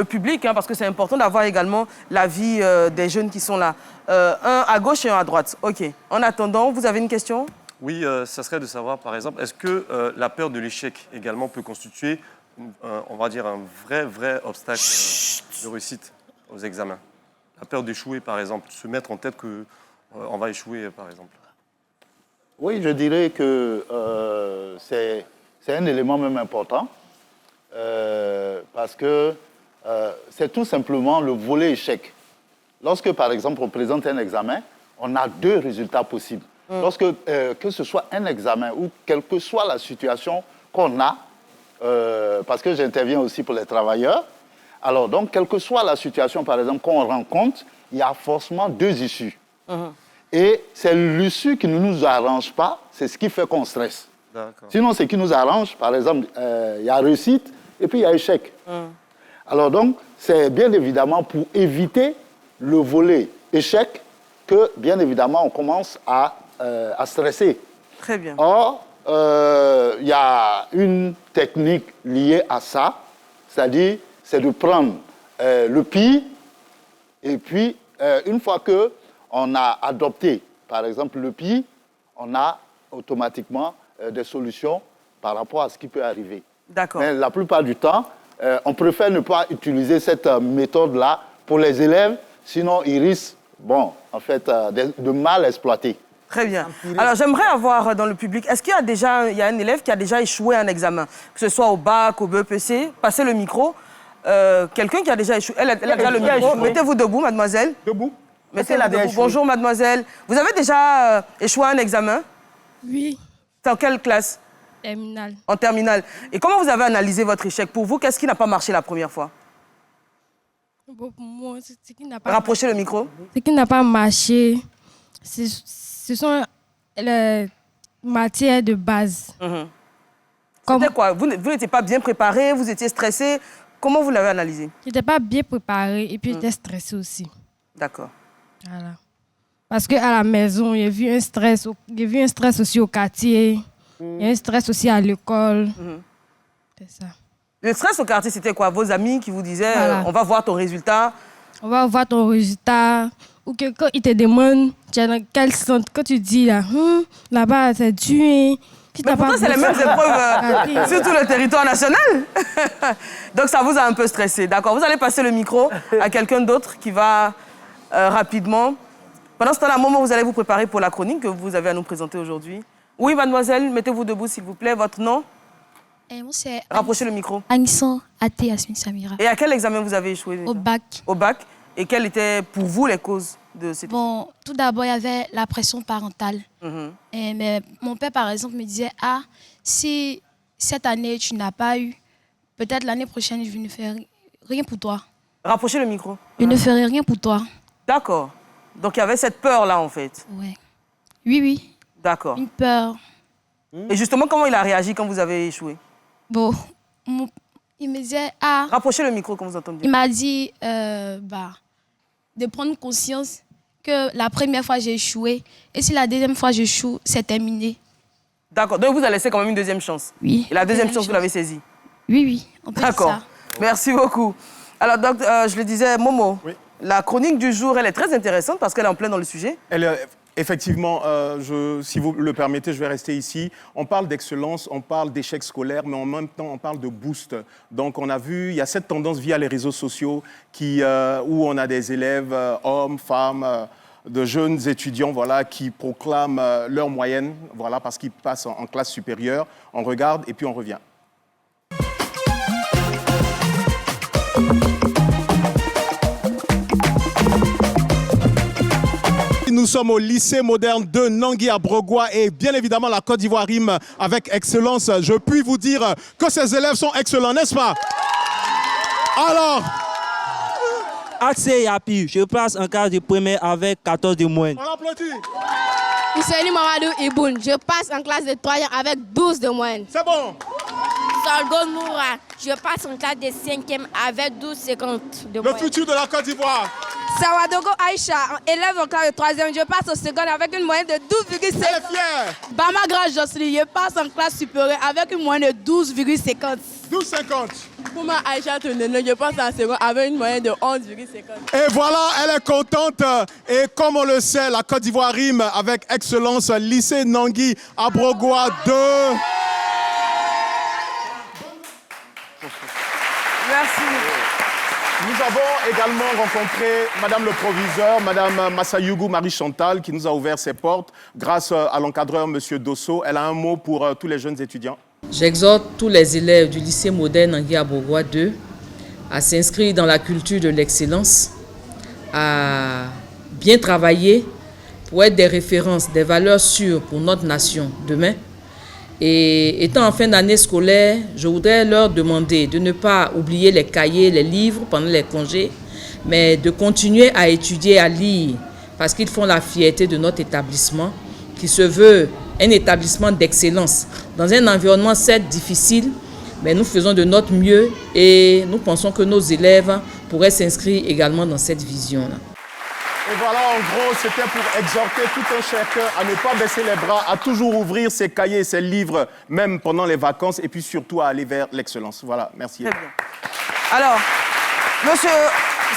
public, hein, parce que c'est important d'avoir également l'avis des jeunes qui sont là. Un à gauche et un à droite. OK. En attendant, vous avez une question? Oui, ça serait de savoir, par exemple, est-ce que la peur de l'échec également peut constituer, on va dire, un vrai obstacle de réussite aux examens? La peur d'échouer, par exemple, se mettre en tête qu'on va échouer, par exemple. Oui, je dirais que c'est un élément même important. Parce que c'est tout simplement le volet échec. Lorsque, par exemple, on présente un examen, on a deux résultats possibles. Lorsque, que ce soit un examen ou quelle que soit la situation qu'on a, parce que j'interviens aussi pour les travailleurs, alors donc, quelle que soit la situation, par exemple, qu'on rencontre, il y a forcément deux issues. Et c'est l'issue qui ne nous arrange pas, c'est ce qui fait qu'on stresse. Sinon, ce qui nous arrange, par exemple, il y a réussite et puis il y a échec. Alors donc, c'est bien évidemment pour éviter le volet échec que, bien évidemment, on commence à stresser. Très bien. Or, il y a une technique liée à ça, c'est-à-dire, c'est de prendre le pire et puis, une fois qu'on a adopté, par exemple, le pire, on a automatiquement des solutions par rapport à ce qui peut arriver. D'accord. Mais la plupart du temps, on préfère ne pas utiliser cette méthode-là pour les élèves, sinon ils risquent, en fait, de mal exploiter. Très bien. Alors, j'aimerais avoir dans le public, est-ce qu'il y a un élève qui a déjà échoué un examen, que ce soit au bac, au BEPC? Passez le micro. Quelqu'un qui a déjà échoué. Elle a déjà le micro. Mettez-vous debout, mademoiselle. Debout. Mettez-la debout. Bonjour, mademoiselle. Vous avez déjà échoué un examen? Oui. C'est en quelle classe? Terminale. En terminale. Et comment vous avez analysé votre échec? Pour vous, qu'est-ce qui n'a pas marché la première fois? Pour moi, ce qui n'a pas Rapprochez le micro. Ce qui n'a pas marché, ce sont les matières de base. C'était quoi? Vous n'étiez pas bien préparé, vous étiez stressé. Comment vous l'avez analysé? Je n'étais pas bien préparée et puis j'étais stressée aussi. D'accord. Voilà. Parce qu'à la maison, j'ai vu un stress aussi au quartier. Il y a un stress aussi à l'école. C'est ça. Le stress au quartier, c'était quoi? Vos amis qui vous disaient Voilà. on va voir ton résultat? On va voir ton résultat. Ou que quand ils te demandent, tu es dans quel centre, quand tu dis là, là-bas, c'est dur. Hein. Mais pourtant, c'est les mêmes épreuves sur tout le territoire national. Donc, ça vous a un peu stressé. D'accord. Vous allez passer le micro à quelqu'un d'autre qui va rapidement. Pendant ce temps-là, à un moment, vous allez vous préparer pour la chronique que vous avez à nous présenter aujourd'hui. Oui, mademoiselle, mettez-vous debout, s'il vous plaît. Votre nom? Moi, c'est Rapprochez le micro. Anisson Até Yasmine Samira. Et à quel examen vous avez échoué déjà? Au bac. Au bac. Et quelles étaient pour vous les causes de cette... Bon, tout d'abord, il y avait la pression parentale. Mais mon père, par exemple, me disait, si cette année, tu n'as pas eu, peut-être l'année prochaine, je ne ferai rien pour toi. Rapprochez le micro. Je ne ferai rien pour toi. D'accord. Donc, il y avait cette peur-là, en fait. Ouais. Oui. D'accord. Une peur. Et justement, comment il a réagi quand vous avez échoué? Bon, il me disait, Rapprochez le micro, comme vous entendez. Il m'a dit, de prendre conscience que la première fois, j'ai échoué. Et si la deuxième fois, j'échoue, c'est terminé. D'accord. Donc, vous a laissé quand même une deuxième chance. Oui. Et la deuxième chance, vous l'avez saisie? Oui. On peut dire D'accord. ça. Merci beaucoup. Alors, donc, je le disais, Momo, la chronique du jour, elle est très intéressante parce qu'elle est en plein dans le sujet. Effectivement, si vous le permettez, je vais rester ici. On parle d'excellence, on parle d'échec scolaire, mais en même temps, on parle de boost. Donc, on a vu, il y a cette tendance via les réseaux sociaux où on a des élèves, hommes, femmes, de jeunes étudiants qui proclament leur moyenne parce qu'ils passent en classe supérieure. On regarde et puis on revient. Nous sommes au lycée moderne de Nangui à Brogua et bien évidemment la Côte d'Ivoire rime avec excellence. Je puis vous dire que ces élèves sont excellents, n'est-ce pas? Alors, Axé Yapi, je passe en classe de première avec 14 de moyenne. On applaudit. Ousseini Mamadou Iboun, je passe en classe de 3e avec 12 de moyenne. C'est bon. Sorgo Noura, je passe en classe de 5e avec 12,50 de moyenne. Le futur de la Côte d'Ivoire. Sawadogo Aïcha, élève en classe de 3e, je passe au second avec une moyenne de 12,5. Elle est fière. Bamagra Josli, je passe en classe supérieure avec une moyenne de 12,50. 12,50. Pouma Aïcha Tounene, je passe en second avec une moyenne de 11,50. Et voilà, elle est contente. Et comme on le sait, la Côte d'Ivoire rime avec excellence. Lycée Nangui à Brogua 2. Merci. Nous avons également rencontré Madame le proviseur, Madame Massayougou Marie-Chantal, qui nous a ouvert ses portes grâce à l'encadreur Monsieur Dosso. Elle a un mot pour tous les jeunes étudiants. J'exhorte tous les élèves du lycée moderne Nangui à Brogua 2 à s'inscrire dans la culture de l'excellence, à bien travailler pour être des références, des valeurs sûres pour notre nation demain. Et étant en fin d'année scolaire, je voudrais leur demander de ne pas oublier les cahiers, les livres pendant les congés, mais de continuer à étudier, à lire, parce qu'ils font la fierté de notre établissement, qui se veut un établissement d'excellence. Dans un environnement certes difficile, mais nous faisons de notre mieux et nous pensons que nos élèves pourraient s'inscrire également dans cette vision-là. Et voilà, en gros, c'était pour exhorter tout un chacun à ne pas baisser les bras, à toujours ouvrir ses cahiers, ses livres, même pendant les vacances, et puis surtout à aller vers l'excellence. Voilà, merci. Très bien. Alors, monsieur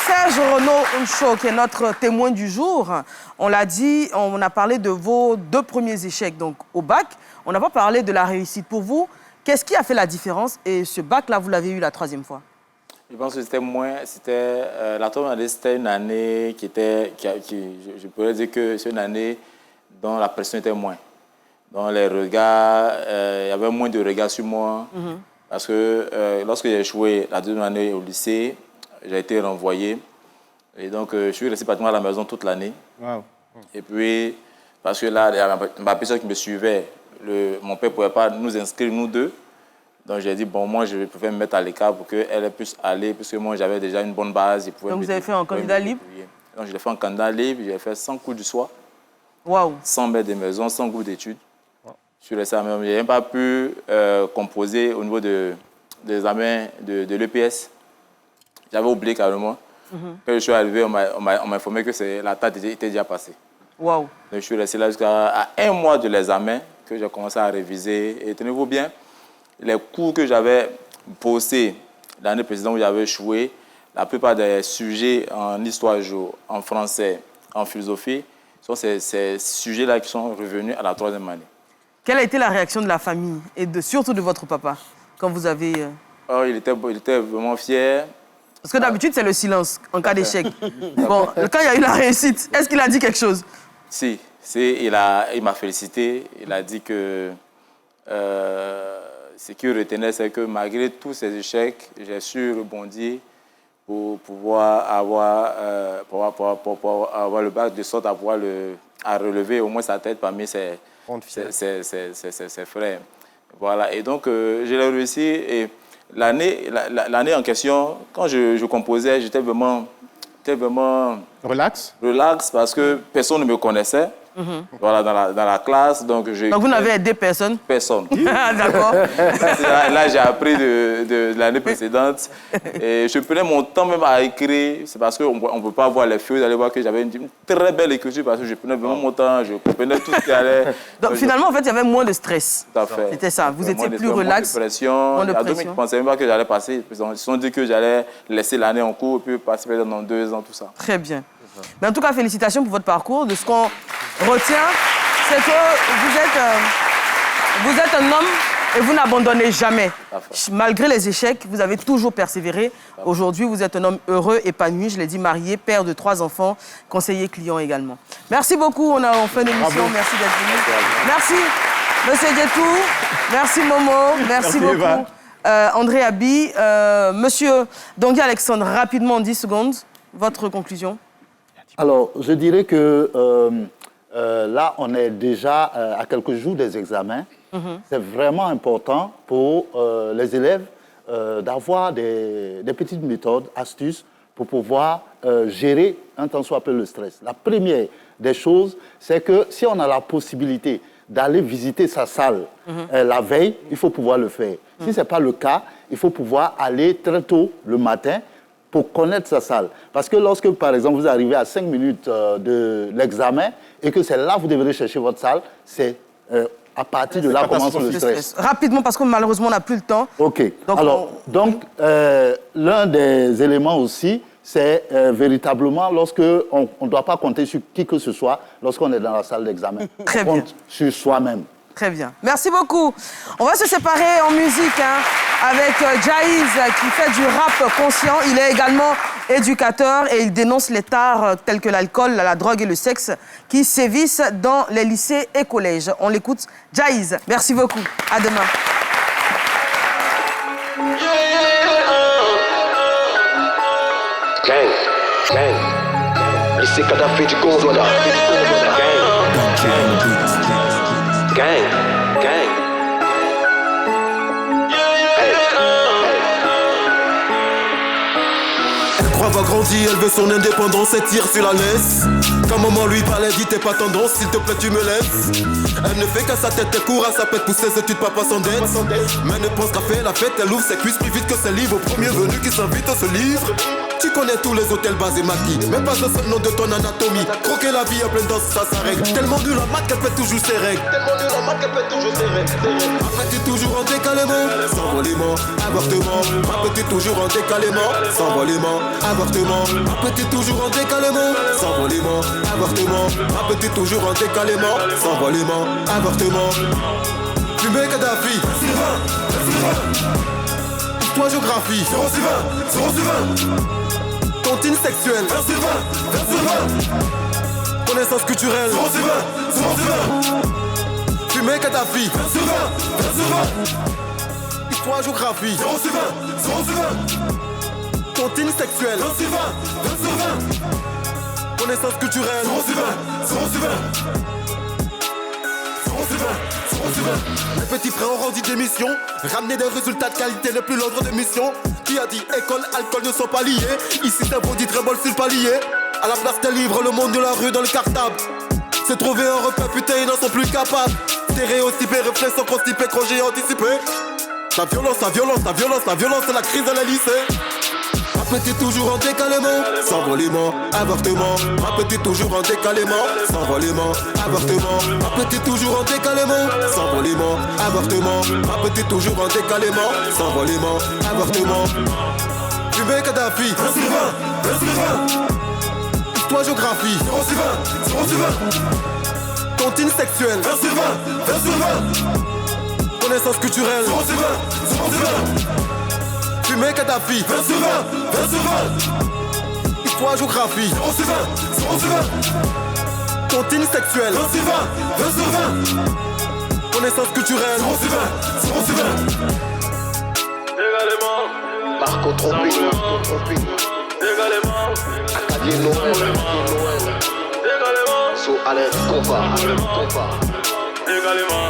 Serge Renaud Uncho, qui est notre témoin du jour, on l'a dit, on a parlé de vos 2 premiers échecs donc, au bac. On n'a pas parlé de la réussite. Pour vous, qu'est-ce qui a fait la différence? Et ce bac-là, vous l'avez eu la 3e fois? Je pense que c'était moins, la 3e année, c'était une année je pourrais dire que c'est une année dont la pression était moins. Dans les regards, il y avait moins de regards sur moi. Parce que lorsque j'ai échoué la 2e année au lycée, j'ai été renvoyé. Et donc, je suis resté pratiquement à la maison toute l'année. Wow. Et puis, parce que là, il y avait ma personne qui me suivait. Mon père ne pouvait pas nous inscrire, nous deux. Donc, j'ai dit, bon, moi, je préfère me mettre à l'écart pour qu'elle puisse aller, parce que moi, j'avais déjà une bonne base. Donc, vous avez fait un candidat libre? Donc, je l'ai fait en candidat libre, j'ai fait 100 cours du soir. Waouh! 100 mètres de maison, 100 cours d'études. Je n'ai même pas pu composer au niveau des examens de l'EPS. J'avais oublié carrément. Quand je suis arrivé, on m'a informé que la date était déjà passée. Waouh. Je suis resté là jusqu'à 1 mois de l'examen que j'ai commencé à réviser. Et tenez-vous bien, les cours que j'avais bossé l'année précédente où j'avais échoué, la plupart des sujets en histoire géo, en français, en philosophie, sont ces sujets-là qui sont revenus à la 3e année. Quelle a été la réaction de la famille et surtout de votre papa quand vous avez... Oh, il était vraiment fier. Parce que d'habitude, c'est le silence en cas d'échec. Bon, quand il y a eu la réussite, est-ce qu'il a dit quelque chose? Si, il m'a félicité. Il a dit que ce qu'il retenait, c'est que malgré tous ces échecs, j'ai su rebondir pour pouvoir avoir le bac de sorte à pouvoir à relever au moins sa tête parmi ses frères. Voilà, et donc je l'ai réussi. Et l'année en question, quand je composais, j'étais vraiment relax parce que personne ne me connaissait. Voilà, dans la classe. Donc vous n'avez aidé personne? Personne. D'accord. Là, j'ai appris de l'année précédente. Et je prenais mon temps même à écrire. C'est parce qu'on ne peut pas voir les feuilles. Vous allez voir que j'avais une très belle écriture parce que je prenais vraiment mon temps. Je comprenais tout ce qui allait. Donc finalement, en fait, il y avait moins de stress. Tout à fait. C'était ça. Vous étiez plus relax. Moins de pression. Il y a d'autres qui ne pensaient même pas que j'allais passer. Ils se sont dit que j'allais laisser l'année en cours et puis passer dans 2 ans, tout ça. Très bien. Mais en tout cas, félicitations pour votre parcours. De ce qu'on retient, c'est que vous êtes un homme et vous n'abandonnez jamais. Malgré les échecs, vous avez toujours persévéré. Aujourd'hui, vous êtes un homme heureux, épanoui, je l'ai dit, marié, père de 3 enfants, conseiller client également. Merci beaucoup, on fait une émission. Merci d'être venu. Merci, Monsieur Djetou. Merci, Momo. Merci beaucoup. André Abi. Monsieur Dongui Alexandre, rapidement, en 10 secondes, votre conclusion. Alors, je dirais que là, on est déjà à quelques jours des examens. C'est vraiment important pour les élèves d'avoir des petites méthodes, astuces pour pouvoir gérer un tant soit peu le stress. La première des choses, c'est que si on a la possibilité d'aller visiter sa salle la veille, il faut pouvoir le faire. Si ce n'est pas le cas, il faut pouvoir aller très tôt le matin pour connaître sa salle. Parce que lorsque, par exemple, vous arrivez à 5 minutes de l'examen et que c'est là que vous devrez chercher votre salle, c'est à partir de là commence le stress. Rapidement, parce que malheureusement, on n'a plus le temps. OK. Donc, l'un des éléments aussi, c'est véritablement lorsqu'on ne doit pas compter sur qui que ce soit lorsqu'on est dans la salle d'examen. Très on bien. compte sur soi-même. Très bien. Merci beaucoup. On va se séparer en musique avec Jaiz qui fait du rap conscient. Il est également éducateur et il dénonce les tares tels que l'alcool, la drogue et le sexe qui sévissent dans les lycées et collèges. On l'écoute. Jaiz, merci beaucoup. À demain. Gang. Lycée Kadhafi du Gondola. Gang. Elle croit avoir grandi, elle veut son indépendance et tire sur la laisse. Quand maman lui parlait, dit t'es pas tendance, s'il te plaît tu me laisses. Elle ne fait qu'à sa tête, elle court à sa pète pour ses études, papa s'endette. Mais ne pense qu'à faire la fête, elle ouvre ses cuisses plus vite que ses livres. Au premier venu qui s'invite à ce livre. Tu connais tous les hôtels basés maquis, mais pas le seul nom de ton anatomie. Croquer la vie en pleine danse, ça s'arrête. Tellement nul en maths qu'elle fait toujours ses règles. Après tu toujours en décalement, sans volement, avortement. Après tu toujours en décalement, sans volement, avortement. Après tu toujours en décalement, sans volement, avortement. Après tu toujours en décalement, sans volement, avortement. Fumer Kadhafi, Histoire géographie, 0/20. Tontine sexuelle, 20/20. Connaissance culturelle, 0/20. Fumer Kadhafi, 20/20. Histoire géographie, 0/20. Tontine sexuelle, 20/20. Connaissance culturelle, 0/20. Les petits frères ont rendu des missions, ramener des résultats de qualité n'est plus l'ordre de mission. Qui a dit école, alcool ne sont pas liés. Ici c'est produit très bol sur le palier. À la place des livres, le monde de la rue dans le cartable. C'est trouver un repas, putain ils n'en sont plus capables. Stéréotypés, réflexes constipés, congés anticipés. La violence, c'est la crise dans les lycées. Appétit toujours en décalement, s'envolement, avortement. Appétit toujours en décalement, s'envolement, avortement. Appétit toujours en décalement, s'envolement, avortement. Appétit toujours en décalement, s'envolement, avortement. Fumer Kadhafi, 20 sur 20, 20 sur 20. Histoire géographie, 0 sur 20, 0 sur 20. Tontine sexuelle, 20 sur 20, 20 sur 20. Connaissance culturelle, 0 sur 20, 0 sur 20. Fumer Kadhafi, 20 sur 20, 20 sur 20. Histoire géographie, 0 sur 20, 0 sur 20. Tontine sexuelle, 20 sur 20, 20 sur 20. Connaissance culturelle, 0 sur 20, 0 sur 20. Également, Marco Trompini. Également, Acadie Noël. Également, sous Alain Compa. Également.